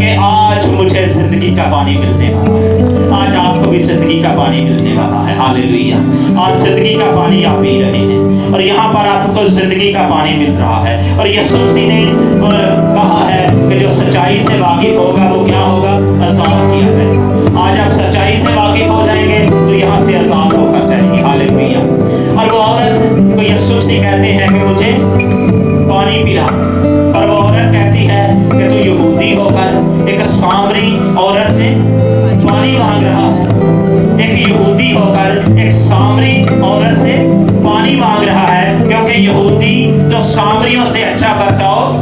कि आज मुझे जिंदगी का पानी मिलने वाला है। आज आपको भी जिंदगी का पानी मिलने वाला है। हालेलुया। आज जिंदगी का पानी आप पी रहे हैं और यहाँ पर आपको जिंदगी का पानी मिल रहा है। और यीशु मसीह ने कहा है कि जो सच्चाई से वाकिफ होगा वो क्या होगा, आजाद किया जाएगा। आज आप सच्चाई से वाकिफ हो जाएंगे तो यहाँ से आजाद होकर जाएंगे। हालेलुया। और वो औरत को यीशु मसीह कहते हैं कि मुझे पानी पिला, और वो औरत कहती है कि तू यहूदी होकर एक सामरी औरत से पानी मांग रहा है। एक यहूदी होकर एक सामरी औरत से पानी मांग रहा है, क्योंकि यहूदी तो सामरियों से अच्छा बर्ताव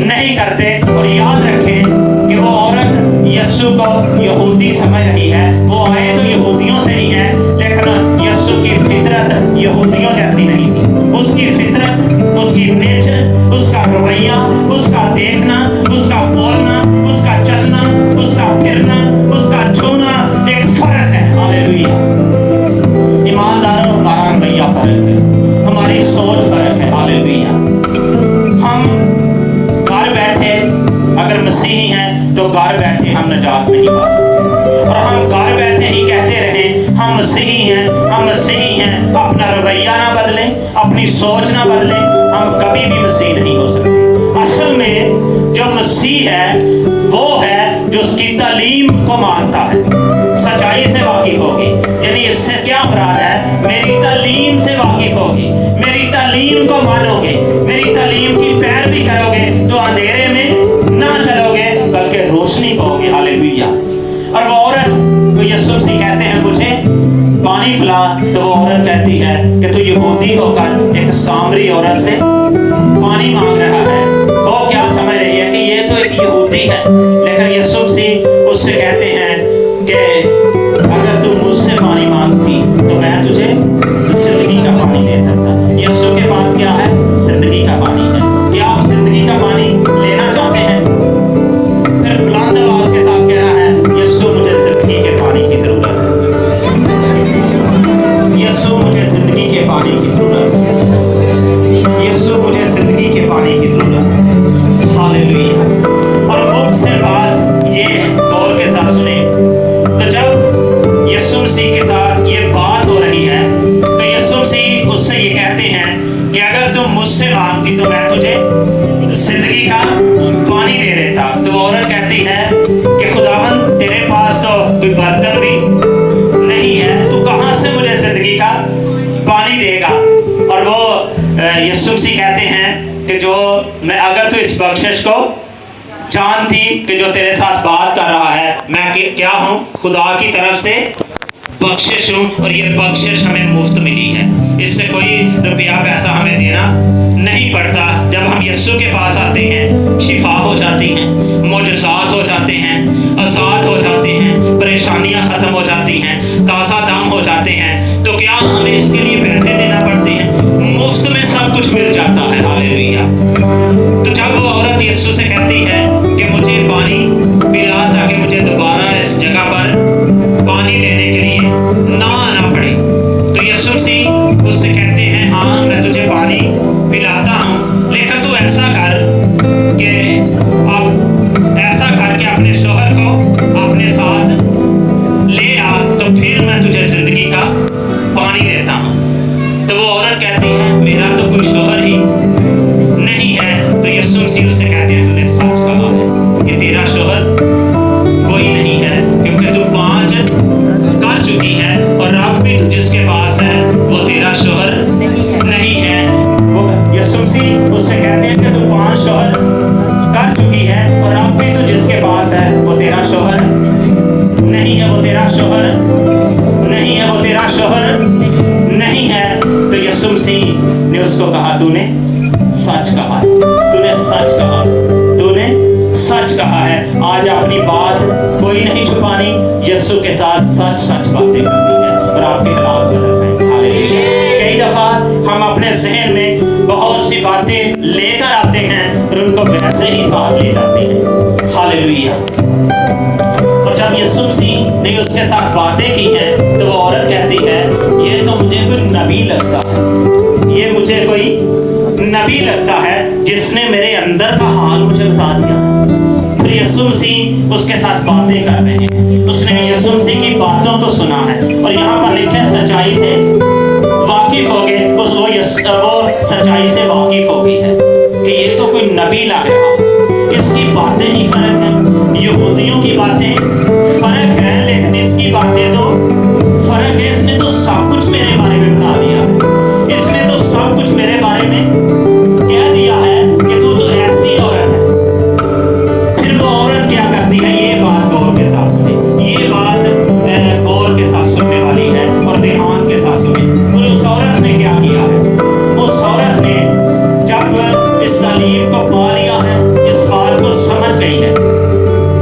नहीं करते। और याद रखें कि वो औरत यीशु को यहूदी समझ रही है। वो आए तो यहूदियों से ही है, लेकिन यीशु की फितरत यहूदियों जैसी नहीं थी। उसकी फितरत, उसकी निज, उसका रवैया, उसका देखना, उसका बोलना, उसका चलना, उसका फिरना, उसका छूना एक फर्क है। हालेलुया। ईमानदारों हमारा रवैया फर्क है, हमारी सोच फर्क है। हालेलुया। हम घर बैठे अगर मसीही हैं तो घर बैठे हम निजात नहीं पा सकते। और हम घर बैठे ही कहते रहें हम मसीही हैं, हम मसीही हैं, अपना रवैया ना बदलें, अपनी सोच ना बदलें, हम कभी भी मसीह नहीं हो सकते। असल में जो मसीह है वो है जो उसकी तालीम को मानता है, सच्चाई से वाकिफ होगी। यानी इससे क्या मुराद है, मेरी तालीम से वाकिफ होगी, मेरी तालीम को मानोगे, मेरी तालीम की पैरवी करोगे तो अंधेरे में ना चलोगे बल्कि रोशनी पाओगे। हालेलुया। और वो औरत को यीशु मसीह कहते हैं मुझे पानी पिला, तो वो औरत कहती है कि तू यहूदी होकर एक सामरी औरत से पानी मांग रहा है। वो क्या समझ रही है कि ये तो एक यहूदी है, लेकिन यीशु मसीह उससे कहते हैं कि अगर तू मुझसे पानी मांगती तो मैं तुझे जिंदगी का पानी दे देता। यीशु के पास क्या है, जिंदगी का पानी है। क्या आप जिंदगी का पानी लेना चाहते हैं? फिर बुलंद आवाज के साथ कहना है, यीशु मुझे जिंदगी के पानी की जरूरत है। यीशु मुझे जिंदगी के पानी की जरूरत है। यीशु मुझे जिंदगी के पानी की जरूरत है। हालेलुया। और मुझसे बात ये गौर के साथ सुने, तो जब यीशु मसीह के साथ ये बात हो रही है तो यीशु मसीह उससे ये कहते हैं कि अगर तुम मुझसे मांगती तो मैं तुझे जिंदगी का पानी दे देता। तो वो औरत कहती है कि खुदावंद तेरे पास तो कोई बर्तन भी नहीं है, तू कहां से मुझे जिंदगी का पानी देगा। और वो यीशु मसीह कहते हैं कि जो मैं अगर तू इस बख्शिश को जानती कि जो तेरे साथ बात कर रहा है मैं क्या हूँ, खुदा की तरफ से बख्शिश हूँ, और ये बख्शिश हमें मुफ्त मिली है। इससे कोई रुपया पैसा हमें देना नहीं पड़ता। जब हम यीशु के पास आते हैं शिफा हो जाती हैं, मोजज़ात हो जाते हैं, आज़ाद हो जाते हैं, परेशानियां खत्म हो जाती हैं, ताज़ा दाम हो जाते हैं। तो क्या हमें इसके लिए पैसे देना पड़ते हैं? मुफ्त में सब कुछ मिल जाता है। हालेलुया। तो जब वो औरत यीशु से कहती है कि मुझे पानी पिला ताकि मुझे दोबारा इस जगह पर पानी लेने के लिए ना आना पड़े, तो यीशु मसीह उससे कहते हैं हाँ मैं तुझे पानी पिलाता हूँ, लेकिन तू ऐसा कर कि अब ऐसा कर कि अपने शौहर को अपने साथ ले आ, तो फिर मैं तुझे जिंदगी का पानी देता हूँ। तो वो औरत कहती है मेरा तो कोई शौहर ही नहीं है। तो यीशु मसीह उससे कहते हैं तूने सच कहा है कि तेरा शौहर कोई नहीं है, क्योंकि तू 5 कर चुकी है और अब भी तू जिसके पास है वो तेरा शौहर नहीं है। वो यीशु मसीह उससे कहते हैं कि तू 5 शौहर कर चुकी है और अब भी तू जिसके पास है वो तेरा शौहर नहीं है, वो तेरा शौहर नहीं है, वो तेरा शौहर नहीं है। तो यीशु मसीह ने उसको कहा तूने सच कहा है, तूने सच कहा, तूने सच कहा है। आज अपनी बात कोई नहीं छुपानी, यीशु के साथ सच सच बातें करनी है और आपके हालात बदल जाएंगे। हालेलुया। कई दफा हम अपने ज़हन में बहुत सी बातें लेकर आते हैं और उनको वैसे ही साथ ले जाते हैं। हालेलुया। और जब यीशु मसीह ने उसके साथ बातें की हैं तो वो औरत कहती है ये तो मुझे कोई नबी लगता है, ये मुझे कोई नबी लगता है जिसने मेरे अंदर का हाल मुझे बता दिया। फिर यीशु मसीह उसके साथ बातें कर रहे हैं, उसने यीशु मसीह की बातों को सुना है। और यहाँ पर लिखा है सच्चाई से वाकिफ हो गए, वो सच्चाई से वाकिफ हो गई है कि ये तो कोई नबी लग रहा है, इसकी बातें ही फर्क है। यहूदियों की बातें फर्क है, लेकिन इसकी बातें तो फर्क है। इसने तो सब कुछ मेरे बारे में बता दिया, इसने तो सब कुछ मेरे बारे में कह दिया है कि तू तो ऐसी औरत है। फिर वो औरत क्या करती है, ये बात गौर के साथ सुने, ये बात गौर के साथ सुनने वाली है और ध्यान के साथ सुने। और उस औरत ने क्या किया है, उस औरत ने जब इस तालीम को पा लिया है, इस बात को समझ गई है,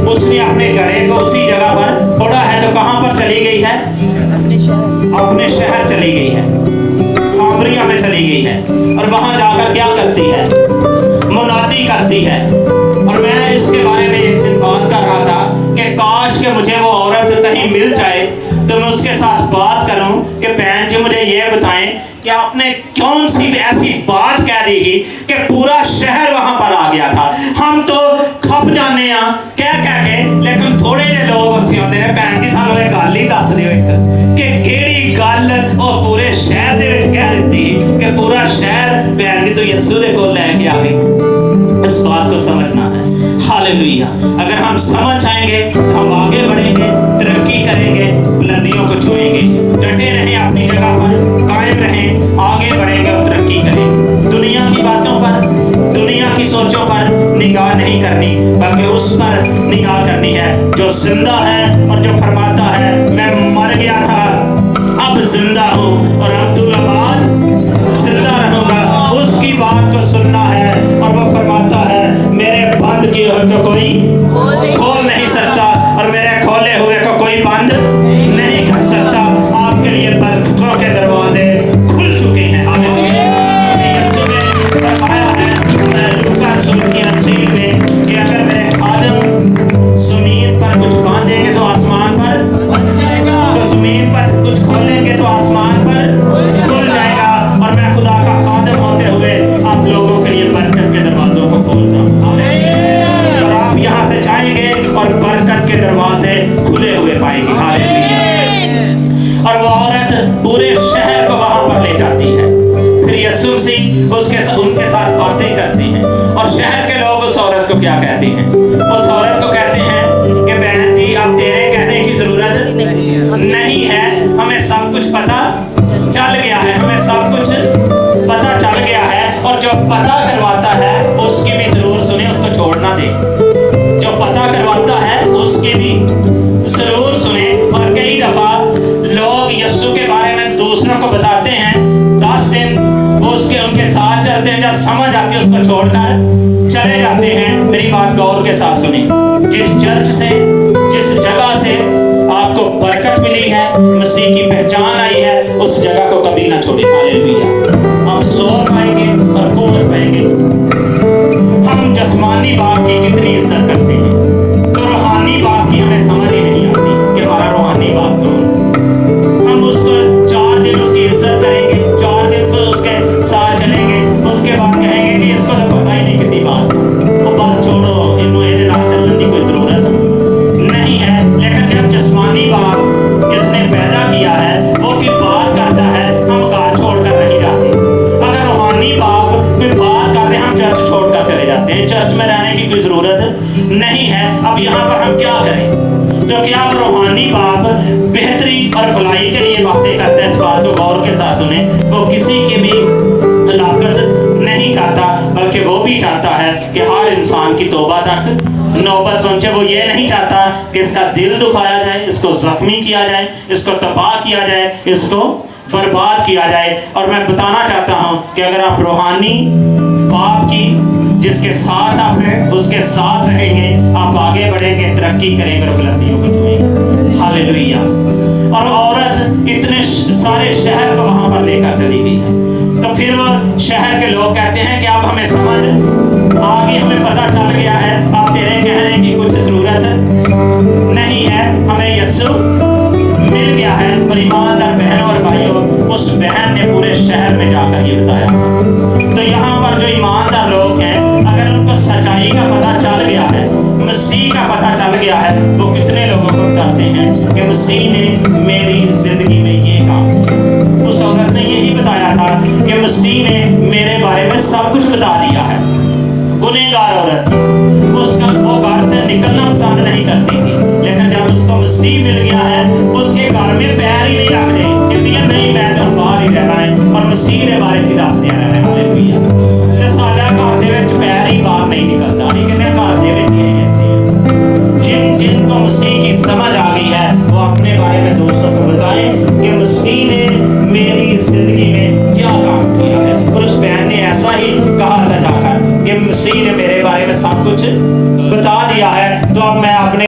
उसने अपने घड़े को उसी जगह पर फोड़ा है। तो कहां पर चली गई है, अपने शहर चली गई है, सामरिया में चली गई है। और वहां जाकर क्या करती है, मुनादी करती है। और मैं इसके बारे में एक दिन बात कर रहा था कि काश के मुझे वो औरत कहीं मिल जाए तो मैं उसके साथ बात करूं कि बहन जी मुझे ये बताएं कि आपने कौन सी ऐसी बात कह दी कि पूरा शहर वहां पर आ गया था। हम तो खप जाने कह के, लेकिन थोड़े जे लोग उत्थे आंदे ने, भैन जी सानू एक गल ही दस दिओ एक कि केड़ी गल ओ पूरे शहर दे विच कह दित्ती कि पूरा शहर भैन जी तो यीशु दे कोल लेके आ गई। इस बात को समझना है। हालेलुया। अगर हम समझ जाएंगे तो हम आगे बढ़ेंगे, तरक्की करेंगे, बुलंदियों को छुएंगे। डटे रहें अपनी जगह पर, कायम रहें, आगे बढ़ेंगे और तरक्की करेंगे। दुनिया की बातों पर, दुनिया की सोचों पर निगाह नहीं करनी, बल्कि उस पर निगाह करनी है जो जिंदा है और जो फरमाता है मैं मर गया था अब जिंदा हूँ और अब्दुल्लाबाद जिंदा रहूंगा। उसकी बात को सुनना है। और वो फरमाता है मेरे बंद किए हुए को कोई खोल नहीं सकता और मेरे खोले हुए को कोई बंद नहीं कर सकता। आपके लिए बरकतों के दरवाजे खुल चुके हैं। हालेलुया। यीशु ने फरमाया है लूका रसूल की इंजील में कि अगर मेरे खादिम ज़मीन पर कुछ बांधेंगे तो आसमान पर, तो ज़मीन पर कुछ खोलेंगे तो आसमान पर खुल जाएगा। और मैं खुदा का खादिम होते हुए आप लोगों के लिए बरकत के दरवाजों को खोलता हूँ। और आप यहाँ से जाएंगे और बरकत के दरवाजे खुले हुए पाएंगे। हालेलुया। और वो औरत पूरे शहर को वहां पर ले जाती है। फिर यीशु मसीह उनके साथ बातें करती हैं। और शहर के लोग उस औरत को क्या कहते हैं, उस औरत को कहते हैं कि बहन जी अब तेरे कहने की जरूरत नहीं है, हमें सब कुछ पता चल गया है, हमें सब कुछ पता चल गया है। और जो पता करवाता है उसकी भी जरूर सुने, उसको छोड़ना दे। जो पता करवाता है उसकी भी जरूर सुने। और कई दफा लोग यीशु के बारे में दूसरों को बताते हैं, 10 दिन वो उनके साथ चलते हैं, जब समझ आती है उसको छोड़कर चले जाते हैं। मेरी बात गौर के साथ सुने। जिस चर्च से, जिस जगह से आपको बरकत मिली है, मसीह की पहचान आई है, उस जगह को कभी ना छोड़े। हालेलुया। आप जोर पाएंगे और कुव्वत पाएंगे। हम जस्मानी बाप की कितनी इज्जत करते हैं, तो रूहानी बाप की हमें समझ ही नहीं आती कि हमारा रूहानी बाप कौन। हम उसको 4 दिन उसकी इज्जत करेंगे, 4 दिन को उसके साथ चलेंगे, उसके बाद कहेंगे कि इसको तो पता ही नहीं किसी बात को, वो बस छोड़ो, इन्हों इहदे नाल चलने की कोई जरूरत नहीं है। लेकिन जब जस्मानी बाप जिसने पैदा किया है वो की बात करता है, हम घर छोड़कर नहीं जाते। अगर रूहानी बाप कोई बात कर रहे, हम चर्च छोड़कर चले जाते हैं। चर्च में रहने की कोई जरूरत नहीं है। अब यहाँ पर हम क्या करें? तो क्या वो रूहानी बाप बेहतरी और भलाई के लिए बातें करते हैं? इस बात को गौर के साथ सुने। वो किसी की भी हलाकत नहीं चाहता, बल्कि वो भी चाहता है कि हर इंसान की तौबा तक नौबत पहुंचे। वो ये नहीं चाहता कि इसका दिल दुखाया जाए, इसको जख्मी किया जाए, इसको तबाह किया जाए, इसको बर्बाद किया जाए। और मैं बताना चाहता हूँ कि अगर आप रूहानी बाप की जिसके साथ आप हैं उसके साथ रहेंगे, आप आगे बढ़ेंगे, तरक्की करेंगे और बुलंदियों को छुएंगे। हालेलुया। और औरत इतने सारे शहर को वहां पर लेकर चली गई है। तो फिर वो शहर के लोग कहते हैं कि अब हमें समझ आगे, हमें पता चल गया है, अब तेरे कहने की कुछ जरूरत नहीं है, हमें यीशु मिल गया है। और ईमानदार बहनों और भाइयों, उस बहन ने पूरे शहर में जाकर ये बताया। तो यहाँ पर जो ईमानदार लोग हैं, अगर उनको सच्चाई का पता चल गया है, मसीह का पता चल गया है, वो कितने लोगों को बताते हैं कि मसीह ने मेरी जिंदगी में ये काम। उस औरत ने यही बताया था कि मसीह ने मेरे बारे में सब कुछ बता दिया है। गुनहगार औरत, उसका वो घर से निकलना पसंद नहीं करती थी, लेकिन जब उसको मसीह मिल गया है, उसके घर में पैर ही नहीं रखते, कहती है नहीं मैं तो बाहर ही रहना है और मसीह के बारे में दस दिया रहना है। हालेलुया। ते साडा घर दे विच पैर ही बाहर नहीं निकलता, नहीं कहते घर दे विच ही अच्छे। जिनको मसीह की समझ आ गई है, वो अपने बारे में दोस्तों को बताएं कि मसीह ने मेरी जिंदगी में क्या काम किया है। और उस बहन ने ऐसा ही कहा था जाकर कि मसीह ने मेरे बारे में सब कुछ बता दिया है, तो अब मैं अपने